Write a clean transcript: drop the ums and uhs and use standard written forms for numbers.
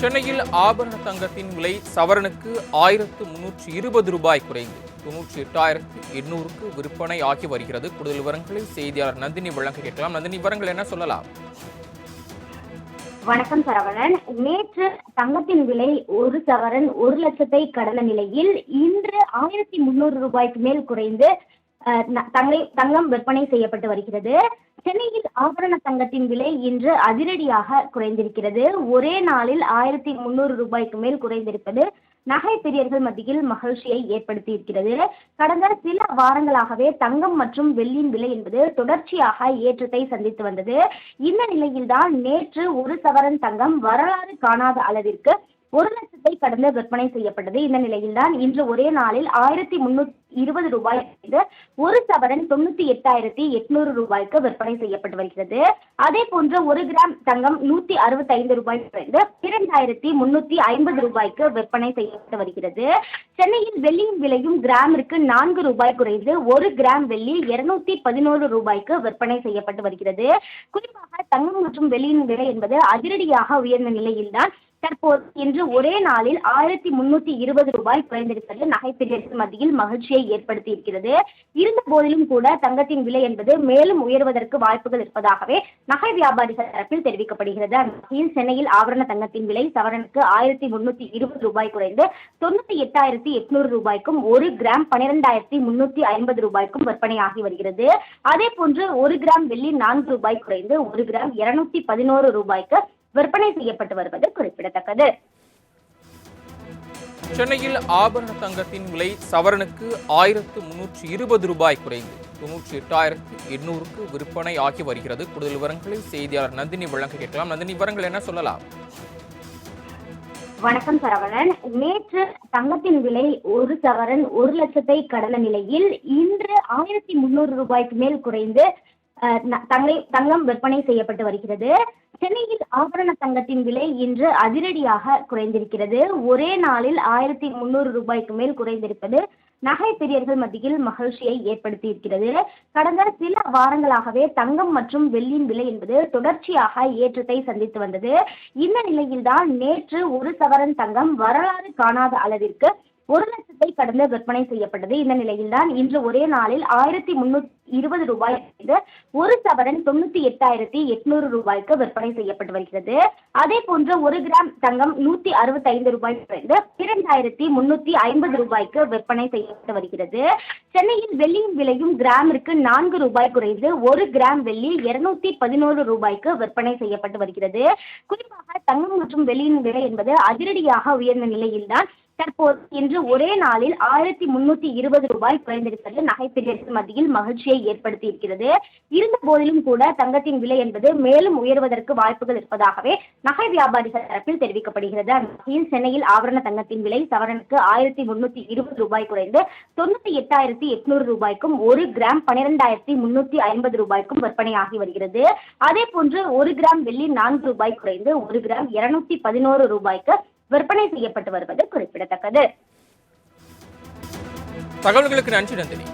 சென்னையில் ஆபரண தங்கத்தின் விலை சவரனுக்கு 1320 ரூபாய் குறைந்து 98,800க்கு விற்பனை ஆகி வருகிறது. கூடுதல் விவரங்களை செய்தியாளர் நந்தினி வழங்க கேட்கலாம். நந்தினி, விவரங்கள் என்ன சொல்லலாம்? வணக்கம் சரவணன். நேற்று தங்கத்தின் விலை ஒரு சவரன் 1,00,000 கடந்த நிலையில் இன்று 1,300 ரூபாய்க்கு மேல் குறைந்து தங்கம் விற்பனை செய்யப்பட்டு வருகிறது. சென்னையில் ஆபரண தங்கத்தின் விலை இன்று அதிரடியாக குறைந்திருக்கிறது. ஒரே நாளில் 1,300 ரூபாய்க்கு மேல் குறைந்திருப்பது நகை பிரியர்கள் மத்தியில் மகிழ்ச்சியை ஏற்படுத்தி இருக்கிறது. கடந்த சில வாரங்களாகவே தங்கம் மற்றும் வெள்ளியின் விலை என்பது தொடர்ச்சியாக ஏற்றத்தை சந்தித்து வந்தது. இந்த நிலையில்தான் நேற்று ஒரு சவரன் தங்கம் வரலாறு காணாத அளவிற்கு 1,00,000 கடந்து விற்பனை செய்யப்பட்டது. இந்த நிலையில்தான் இன்று ஒரே நாளில் 1,320 ரூபாய் ஒரு சவரன் 98,800 ரூபாய்க்கு விற்பனை செய்யப்பட்டு வருகிறது. அதே போன்று ஒரு கிராம் தங்கம் 165 ரூபாய் குறைந்து 2,350 ரூபாய்க்கு விற்பனை செய்யப்பட்டு வருகிறது. சென்னையில் வெள்ளியின் விலையும் கிராமிற்கு 4 ரூபாய் குறைந்து ஒரு கிராம் வெள்ளி 211 ரூபாய்க்கு விற்பனை செய்யப்பட்டு வருகிறது. குறிப்பாக தங்கம் மற்றும் வெள்ளியின் விலை என்பது அதிரடியாக உயர்ந்த நிலையில்தான் தற்போது இன்று ஒரே நாளில் 1,320 ரூபாய் குறைந்திருப்பது நகைப்பிரியர்கள் மத்தியில் மகிழ்ச்சியை ஏற்படுத்தி இருக்கிறது. இருந்த போதிலும் கூட தங்கத்தின் விலை என்பது மேலும் உயர்வதற்கு வாய்ப்புகள் இருப்பதாகவே நகை வியாபாரிகள் தரப்பில் தெரிவிக்கப்படுகிறது. அந்த வகையில் சென்னையில் ஆபரண தங்கத்தின் விலை சவரனுக்கு 1,320 ரூபாய் குறைந்து 98,800 ரூபாய்க்கும் ஒரு கிராம் 12,350 ரூபாய்க்கும் விற்பனையாகி வருகிறது. அதே போன்று ஒரு கிராம் வெள்ளி 4 ரூபாய் குறைந்து ஒரு கிராம் 211 ரூபாய்க்கு விற்பனை செய்யப்பட்டு வருவது குறிப்பிடத்தக்கது. சென்னையில் ஆபரண தங்கத்தின் விலை சவரனுக்கு 1,320 ரூபாய் குறைந்து 98,800க்கு விற்பனை ஆகி வருகிறது. கூடுதல் விவரங்களை செய்தியாளர் நந்தினி வழங்க கேட்கலாம். நந்தினி, விவரங்கள் என்ன சொல்லலாம்? வணக்கம் சரவணன். நேற்று தங்கத்தின் விலை ஒரு சவரன் 1,00,000 கடந்த நிலையில் இன்று 1,300 ரூபாய்க்கு மேல் குறைந்து தங்கம் விற்பனை செய்யப்பட்டு வருகிறது. சென்னையில் ஆபரண தங்கத்தின் விலை இன்று அதிரடியாக குறைந்திருக்கிறது. ஒரே நாளில் 1,300 ரூபாய்க்கு மேல் குறைந்திருப்பது நகை பிரியர்கள் மத்தியில் மகிழ்ச்சியை ஏற்படுத்தி இருக்கிறது. கடந்த சில வாரங்களாகவே தங்கம் மற்றும் வெள்ளியின் விலை என்பது தொடர்ச்சியாக ஏற்றத்தை சந்தித்து வந்தது. இந்த நிலையில்தான் நேற்று ஒரு சவரன் தங்கம் வரலாறு காணாத அளவிற்கு 1,00,000 கடந்து விற்பனை செய்யப்பட்டது. இந்த நிலையில்தான் இன்று ஒரே நாளில் 1,320 ரூபாய் ஒரு சவரன் 98,800 ரூபாய்க்கு விற்பனை செய்யப்பட்டு வருகிறது. அதே போன்று ஒரு கிராம் தங்கம் 165 ரூபாய் குறைந்து 2,350 ரூபாய்க்கு விற்பனை செய்யப்பட்டு வருகிறது. சென்னையில் வெள்ளியின் விலையும் கிராமிற்கு 4 ரூபாய் குறைந்து ஒரு கிராம் வெள்ளி 211 ரூபாய்க்கு விற்பனை செய்யப்பட்டு வருகிறது. குறிப்பாக தங்கம் மற்றும் வெள்ளியின் விலை என்பது அதிரடியாக உயர்ந்த நிலையில்தான் தற்போது இன்று ஒரே நாளில் 1,320 ரூபாய் குறைந்திருப்பது நகைப்பிரியர்கள் மத்தியில் மகிழ்ச்சியை ஏற்படுத்தி இருக்கிறது. இருந்த போதிலும் கூட தங்கத்தின் விலை என்பது மேலும் உயர்வதற்கு வாய்ப்புகள் இருப்பதாகவே நகை வியாபாரிகள் தரப்பில் தெரிவிக்கப்படுகிறது. அந்த வகையில் சென்னையில் ஆபரண தங்கத்தின் விலை சவரனுக்கு 1,320 ரூபாய் குறைந்து 98,800 ரூபாய்க்கும் ஒரு கிராம் 12,350 ரூபாய்க்கும் விற்பனையாகி வருகிறது. அதே போன்று ஒரு கிராம் வெள்ளி 4 ரூபாய் குறைந்து ஒரு கிராம் 211 ரூபாய்க்கு விற்பனை செய்யப்பட்டு வருவது குறிப்பிடத்தக்கது. தகவல்களுக்கு நன்றி நந்தினி.